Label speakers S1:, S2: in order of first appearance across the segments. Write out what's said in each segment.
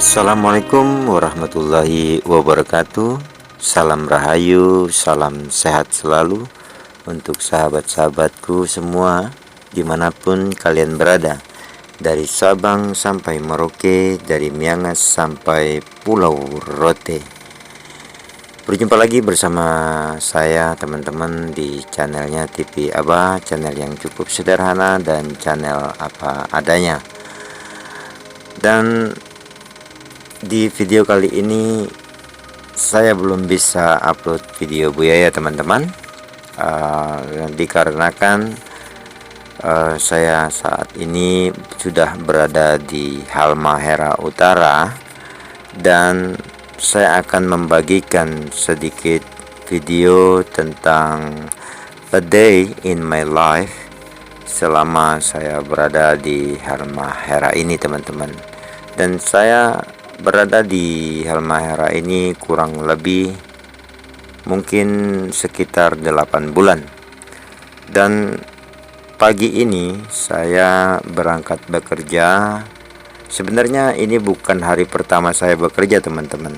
S1: Assalamualaikum warahmatullahi wabarakatuh. Salam rahayu, salam sehat selalu untuk sahabat-sahabatku semua dimanapun kalian berada, dari Sabang sampai Merauke, dari Miangas sampai Pulau Rote. Berjumpa lagi bersama saya teman-teman di channelnya TV Abah, channel yang cukup sederhana dan channel apa adanya. Dan di video kali ini saya belum bisa upload video buaya teman-teman, dikarenakan saya saat ini sudah berada di Halmahera Utara, dan saya akan membagikan sedikit video tentang a day in my life selama saya berada di Halmahera ini teman-teman. Dan saya berada di Halmahera ini kurang lebih mungkin sekitar 8 bulan. Dan pagi ini saya berangkat bekerja. Sebenarnya ini bukan hari pertama saya bekerja teman-teman,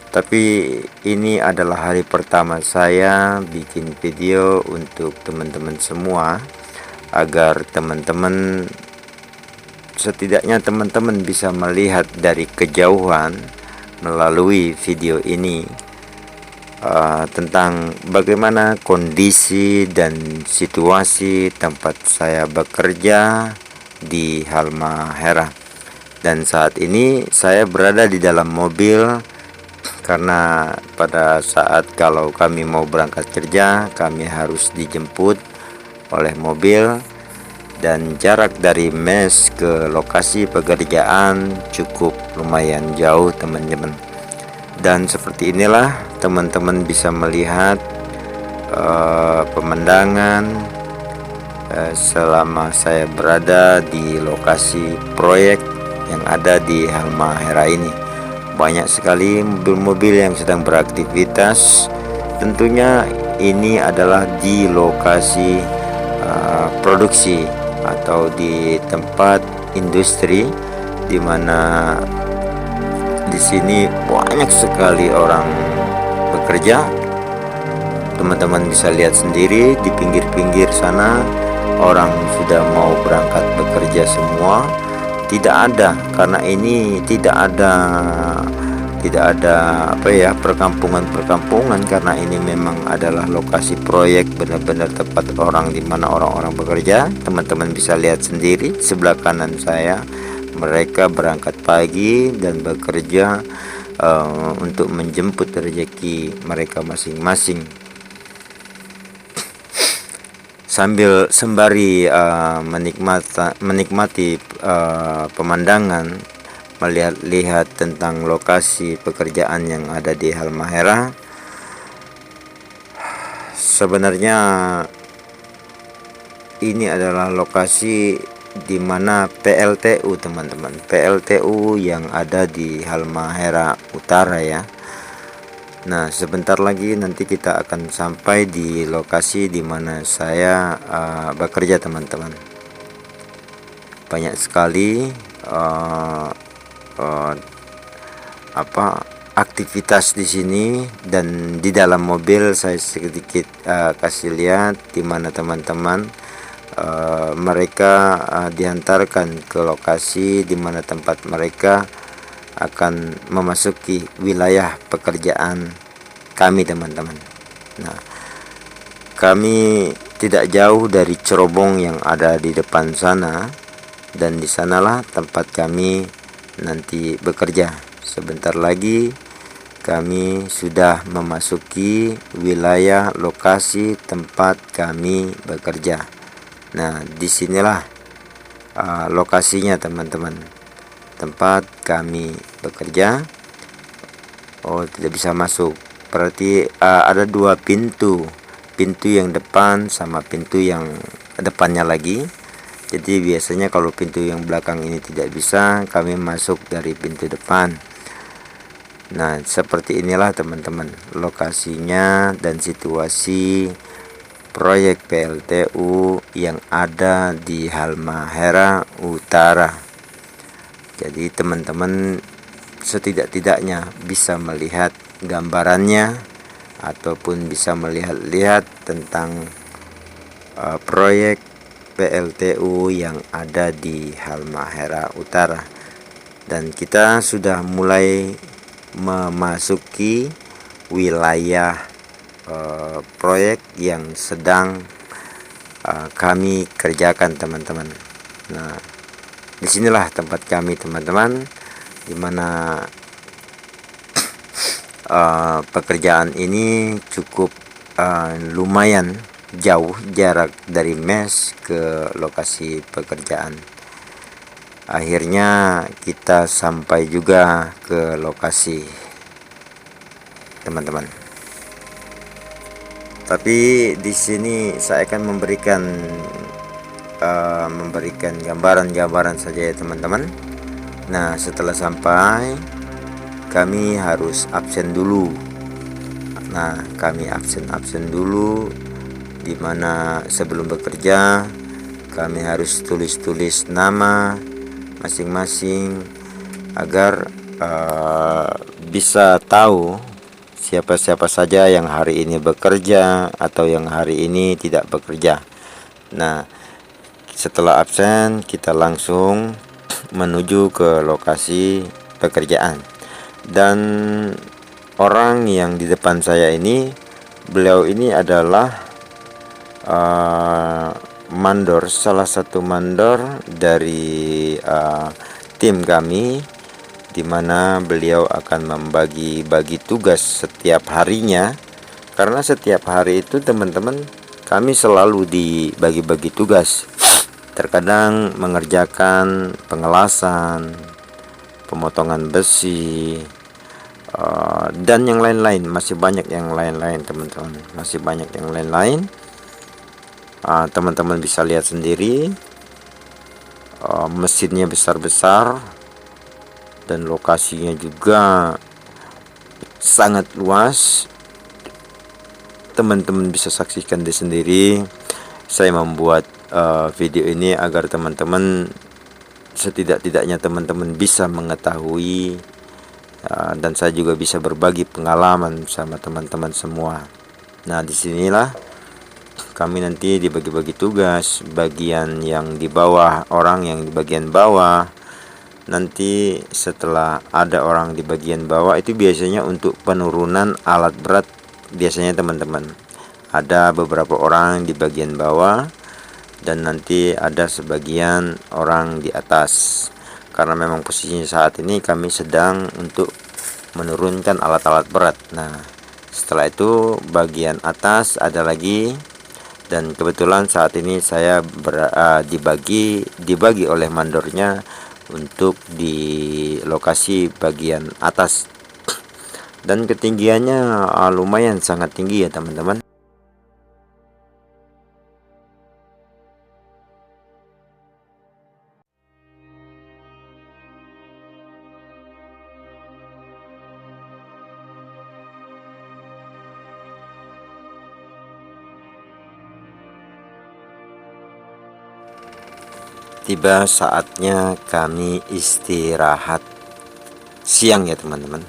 S1: tapi ini adalah hari pertama saya bikin video untuk teman-teman semua, agar teman-teman setidaknya teman-teman bisa melihat dari kejauhan melalui video ini tentang bagaimana kondisi dan situasi tempat saya bekerja di Halmahera. Dan saat ini saya berada di dalam mobil, karena pada saat kalau kami mau berangkat kerja kami harus dijemput oleh mobil, dan jarak dari mes ke lokasi pekerjaan cukup lumayan jauh teman-teman. Dan seperti inilah teman-teman bisa melihat pemandangan selama saya berada di lokasi proyek yang ada di Halmahera ini. Banyak sekali mobil-mobil yang sedang beraktivitas. Tentunya ini adalah di lokasi produksi atau di tempat industri, di mana di sini banyak sekali orang bekerja. Teman-teman bisa lihat sendiri di pinggir-pinggir sana orang sudah mau berangkat bekerja semua. Tidak ada, karena ini tidak ada perkampungan, karena ini memang adalah lokasi proyek, benar-benar tempat orang di mana orang-orang bekerja. Teman-teman bisa lihat sendiri sebelah kanan saya, mereka berangkat pagi dan bekerja untuk menjemput rezeki mereka masing-masing, sambil sembari menikmati pemandangan, melihat-lihat tentang lokasi pekerjaan yang ada di Halmahera. Sebenarnya ini adalah lokasi di mana PLTU teman-teman, PLTU yang ada di Halmahera Utara ya. Nah, sebentar lagi nanti kita akan sampai di lokasi di mana saya bekerja teman-teman. Banyak sekali aktivitas di sini, dan di dalam mobil saya sedikit kasih lihat di mana teman-teman mereka diantarkan ke lokasi di mana tempat mereka akan memasuki wilayah pekerjaan kami teman-teman. Nah, kami tidak jauh dari cerobong yang ada di depan sana, dan di sanalah tempat kami nanti bekerja. Sebentar lagi kami sudah memasuki wilayah lokasi tempat kami bekerja. Nah, disinilah lokasinya teman-teman, tempat kami bekerja. Oh, tidak bisa masuk, berarti ada dua pintu yang depan sama pintu yang depannya lagi. Jadi biasanya kalau pintu yang belakang ini tidak bisa, kami masuk dari pintu depan. Nah, seperti inilah teman-teman lokasinya dan situasi proyek PLTU yang ada di Halmahera Utara. Jadi teman-teman setidak-tidaknya bisa melihat gambarannya ataupun bisa melihat-lihat tentang proyek PLTU yang ada di Halmahera Utara. Dan kita sudah mulai memasuki wilayah proyek yang sedang kami kerjakan, teman-teman. Nah, disinilah tempat kami, teman-teman, dimana pekerjaan ini cukup lumayan jauh jarak dari mes ke lokasi pekerjaan. Akhirnya kita sampai juga ke lokasi, teman-teman. Tapi di sini saya akan memberikan gambaran saja ya, teman-teman. Nah, setelah sampai kami harus absen dulu. Nah, kami absen dulu, dimana sebelum bekerja kami harus tulis nama masing-masing agar bisa tahu siapa-siapa saja yang hari ini bekerja atau yang hari ini tidak bekerja. Nah, setelah absen kita langsung menuju ke lokasi pekerjaan. Dan orang yang di depan saya ini, beliau ini adalah mandor, salah satu mandor dari tim kami, di mana beliau akan membagi-bagi tugas setiap harinya. Karena setiap hari itu, teman-teman, kami selalu dibagi-bagi tugas. Terkadang mengerjakan pengelasan, pemotongan besi, dan yang lain-lain. Masih banyak yang lain-lain, teman-teman. Masih banyak yang lain-lain. Teman-teman bisa lihat sendiri, mesinnya besar-besar dan lokasinya juga sangat luas. Teman-teman bisa saksikan di sendiri. Saya membuat video ini agar teman-teman setidak-tidaknya teman-teman bisa mengetahui, dan saya juga bisa berbagi pengalaman sama teman-teman semua. Nah, disinilah kami nanti dibagi-bagi tugas. Bagian yang di bawah, orang yang di bagian bawah. Nanti setelah ada orang di bagian bawah, itu biasanya untuk penurunan alat berat. Biasanya, teman-teman, ada beberapa orang di bagian bawah dan nanti ada sebagian orang di atas. Karena memang posisinya saat ini kami sedang untuk menurunkan alat-alat berat. Nah, setelah itu bagian atas ada lagi, dan kebetulan saat ini saya dibagi oleh mandornya untuk di lokasi bagian atas. Dan ketinggiannya lumayan sangat tinggi ya, teman-teman. Tiba saatnya kami istirahat siang ya, teman-teman.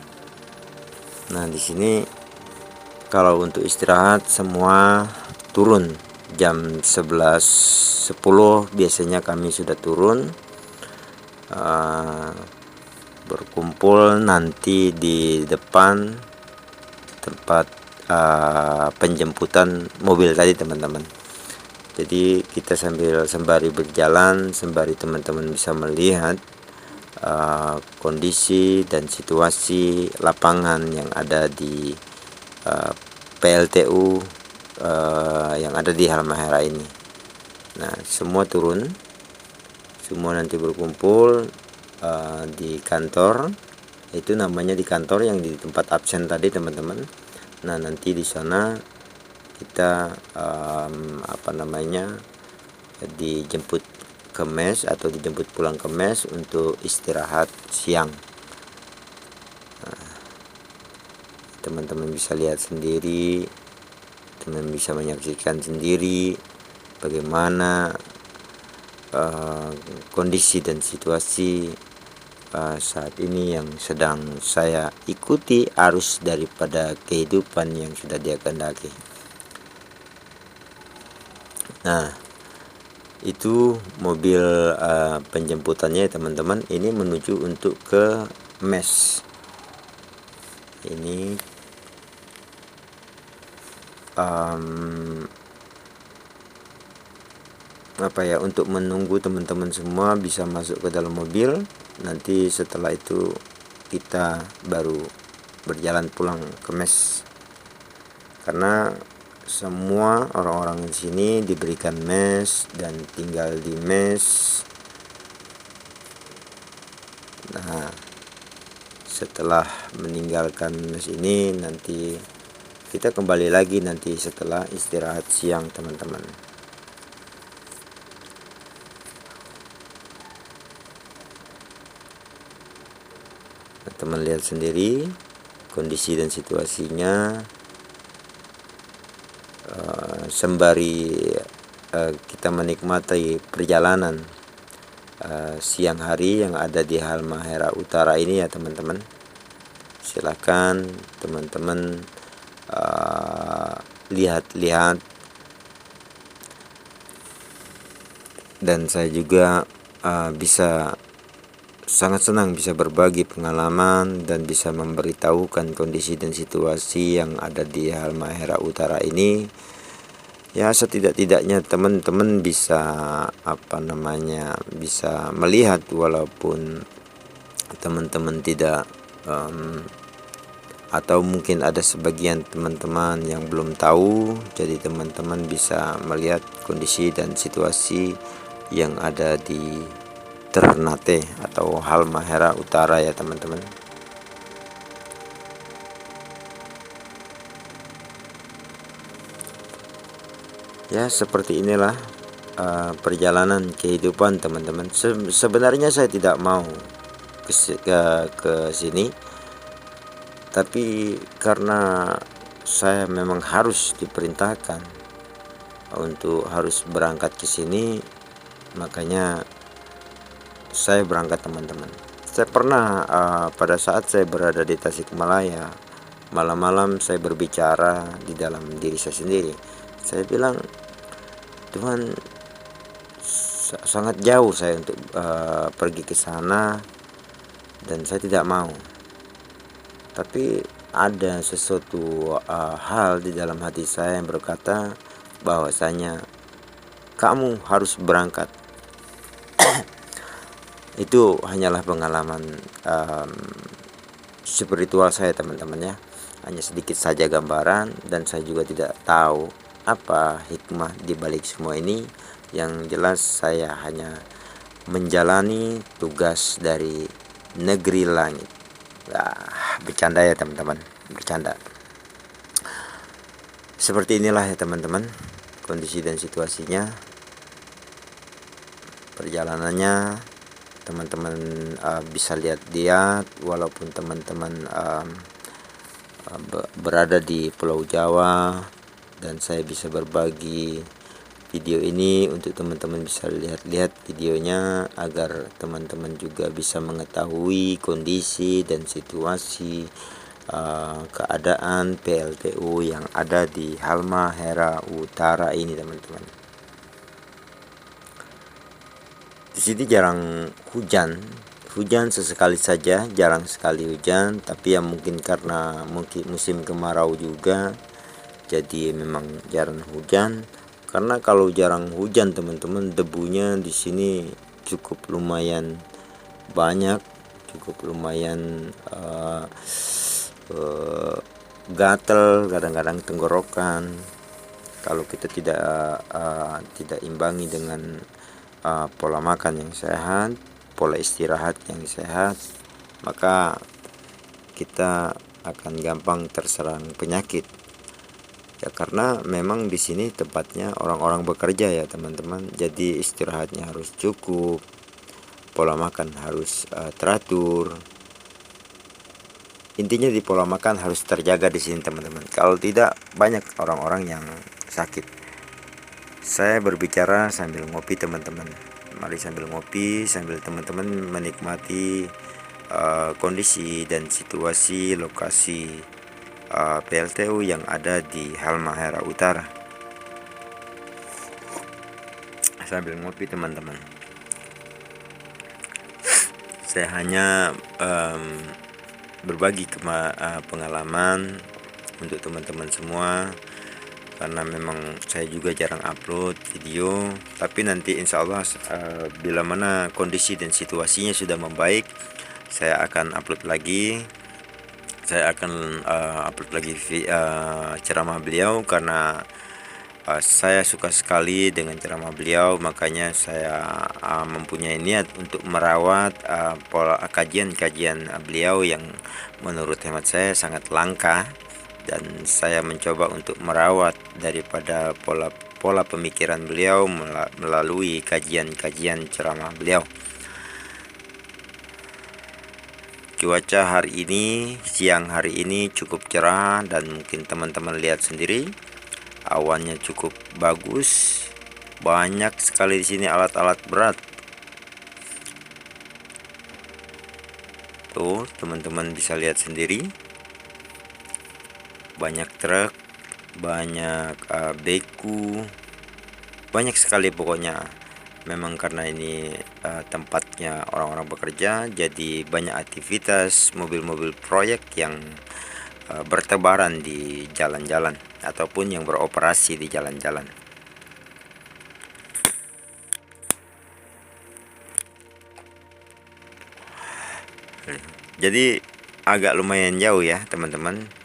S1: Nah, di sini kalau untuk istirahat semua turun jam 11.10 biasanya kami sudah turun, berkumpul nanti di depan tempat penjemputan mobil tadi, teman-teman. Jadi kita sembari berjalan, sembari teman-teman bisa melihat kondisi dan situasi lapangan yang ada di PLTU yang ada di Halmahera ini. Nah, semua turun, semua nanti berkumpul di kantor. Itu namanya di kantor yang di tempat absen tadi, teman-teman. Nah, nanti di sana kita dijemput ke mes atau dijemput pulang ke mes untuk istirahat siang. Teman-teman bisa lihat sendiri, teman bisa menyaksikan sendiri bagaimana kondisi dan situasi saat ini yang sedang saya ikuti arus daripada kehidupan yang sudah Dia kehendaki. Nah, itu mobil penjemputannya ya teman-teman. Ini menuju untuk ke mes. Ini untuk menunggu teman-teman semua bisa masuk ke dalam mobil. Nanti setelah itu kita baru berjalan pulang ke mes, karena semua orang-orang di sini diberikan mes dan tinggal di mes. Nah, setelah meninggalkan mes ini nanti kita kembali lagi nanti setelah istirahat siang teman-teman. Teman lihat sendiri kondisi dan situasinya, sembari kita menikmati perjalanan siang hari yang ada di Halmahera Utara ini ya teman-teman. Silakan teman-teman lihat-lihat, dan saya juga bisa sangat senang bisa berbagi pengalaman dan bisa memberitahukan kondisi dan situasi yang ada di Halmahera Utara ini. Ya, setidak-tidaknya teman-teman bisa bisa melihat, walaupun teman-teman tidak atau mungkin ada sebagian teman-teman yang belum tahu. Jadi teman-teman bisa melihat kondisi dan situasi yang ada di Ternate atau Halmahera Utara ya teman-teman. Ya, seperti inilah perjalanan kehidupan teman-teman. Sebenarnya saya tidak mau ke sini, tapi karena saya memang harus diperintahkan untuk harus berangkat ke sini, makanya saya berangkat teman-teman. Saya pernah pada saat saya berada di Tasikmalaya, malam-malam saya berbicara di dalam diri saya sendiri. Saya bilang, Tuhan, sangat jauh saya untuk pergi ke sana dan saya tidak mau. Tapi ada sesuatu hal di dalam hati saya yang berkata bahwasanya kamu harus berangkat. Itu hanyalah pengalaman spiritual saya teman-teman ya. Hanya sedikit saja gambaran, dan saya juga tidak tahu apa hikmah di balik semua ini. Yang jelas saya hanya menjalani tugas dari negeri langit. Bercanda ya teman-teman, bercanda. Seperti inilah ya teman-teman kondisi dan situasinya, perjalanannya. Teman-teman bisa lihat walaupun teman-teman berada di Pulau Jawa, dan saya bisa berbagi video ini untuk teman-teman bisa lihat videonya, agar teman-teman juga bisa mengetahui kondisi dan situasi keadaan PLTU yang ada di Halmahera Utara ini teman-teman. Di sini jarang hujan sesekali saja, jarang sekali hujan. Tapi ya mungkin karena musim kemarau juga, jadi memang jarang hujan. Karena kalau jarang hujan teman-teman, debunya di sini cukup lumayan banyak, cukup lumayan gatel, kadang-kadang tenggorokan. Kalau kita tidak imbangi dengan pola makan yang sehat, pola istirahat yang sehat, maka kita akan gampang terserang penyakit. Ya, karena memang di sini tempatnya orang-orang bekerja ya teman-teman. Jadi istirahatnya harus cukup, pola makan harus teratur. Intinya di pola makan harus terjaga di sini teman-teman. Kalau tidak, banyak orang-orang yang sakit. Saya berbicara sambil ngopi teman-teman. Mari sambil ngopi, sambil teman-teman menikmati kondisi dan situasi lokasi PLTU yang ada di Halmahera Utara. Sambil ngopi teman-teman, saya hanya berbagi pengalaman untuk teman-teman semua, karena memang saya juga jarang upload video. Tapi nanti insya Allah bila mana kondisi dan situasinya sudah membaik, saya akan upload lagi. Saya akan upload lagi ceramah beliau, karena saya suka sekali dengan ceramah beliau. Makanya saya mempunyai niat untuk merawat pola kajian-kajian beliau yang menurut hemat saya sangat langka, dan saya mencoba untuk merawat daripada pola pemikiran beliau melalui kajian-kajian ceramah beliau. Cuaca hari ini, siang hari ini cukup cerah, dan mungkin teman-teman lihat sendiri, awannya cukup bagus. Banyak sekali di sini alat-alat berat. Tuh, teman-teman bisa lihat sendiri. Banyak truk, banyak beku, banyak sekali pokoknya. Memang karena ini tempatnya orang-orang bekerja, jadi banyak aktivitas mobil-mobil proyek yang bertebaran di jalan-jalan ataupun yang beroperasi di jalan-jalan. Jadi agak lumayan jauh ya teman-teman.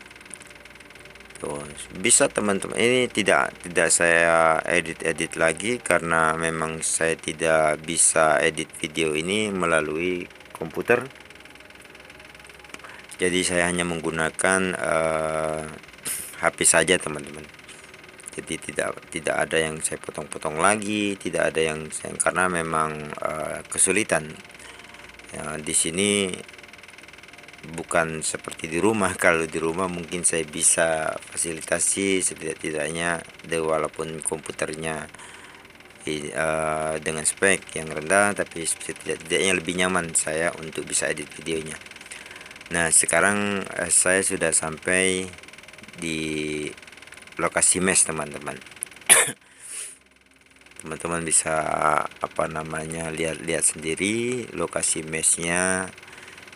S1: Bisa teman-teman, ini tidak saya edit lagi, karena memang saya tidak bisa edit video ini melalui komputer. Jadi saya hanya menggunakan HP saja teman-teman. Jadi tidak ada yang saya potong-potong lagi, tidak ada yang karena memang kesulitan di sini. Bukan seperti di rumah. Kalau di rumah mungkin saya bisa fasilitasi setidak-tidaknya, walaupun komputernya dengan spek yang rendah, tapi setidak-tidaknya lebih nyaman saya untuk bisa edit videonya. Nah, sekarang saya sudah sampai di lokasi mes teman-teman. Teman-teman bisa lihat sendiri lokasi mesnya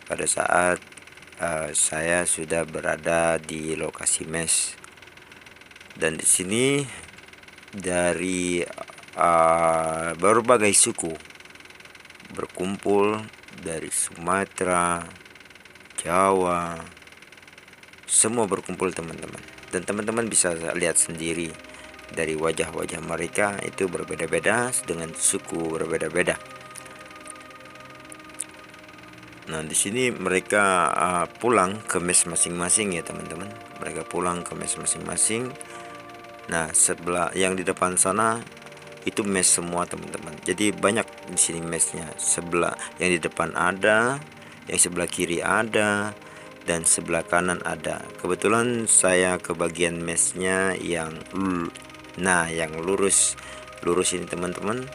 S1: pada saat saya sudah berada di lokasi mes. Dan di sini dari berbagai suku berkumpul, dari Sumatera, Jawa, semua berkumpul teman-teman. Dan teman-teman bisa lihat sendiri dari wajah-wajah mereka itu berbeda-beda, dengan suku berbeda-beda. Nah, di sini mereka pulang ke mes masing-masing ya teman-teman. Mereka pulang ke mes masing-masing. Nah, sebelah yang di depan sana itu mes semua teman-teman. Jadi banyak di sini mesnya. Sebelah yang di depan ada, yang sebelah kiri ada, dan sebelah kanan ada. Kebetulan saya ke bagian mesnya yang lurus ini teman-teman.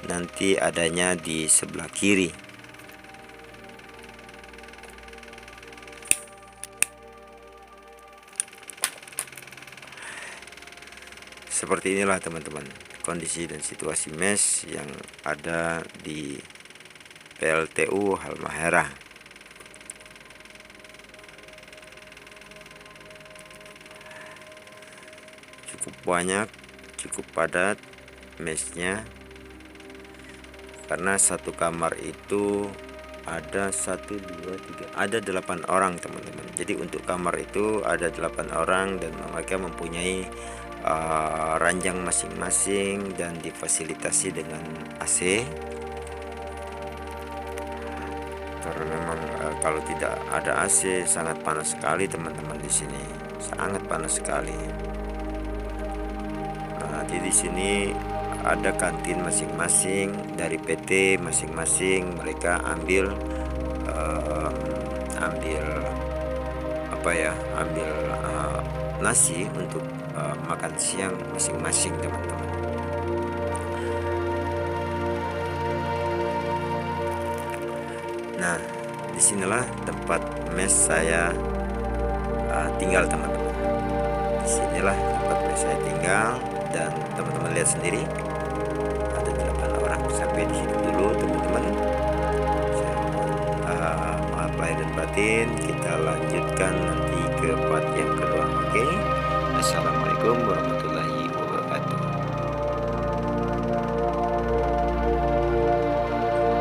S1: Nanti adanya di sebelah kiri. Seperti inilah teman-teman kondisi dan situasi mes yang ada di PLTU Halmahera. Cukup banyak, cukup padat mesnya, karena satu kamar itu ada 8 orang teman-teman. Jadi untuk kamar itu ada 8 orang, dan mereka mempunyai ranjang masing-masing dan difasilitasi dengan AC. Karena memang kalau tidak ada AC sangat panas sekali teman-teman di sini, sangat panas sekali. Nah, di sini ada kantin masing-masing dari PT masing-masing. Mereka ambil nasi untuk makan siang masing-masing teman-teman. Nah, disinilah tempat mes saya tinggal teman-teman. Disinilah tempat mes saya tinggal, dan teman-teman lihat sendiri ada 8 orang. Sampai di situ dulu teman-teman. Maaf lahir dan batin, kita lanjutkan nanti ke part yang kedua. Oke. Assalamualaikum warahmatullahi wabarakatuh.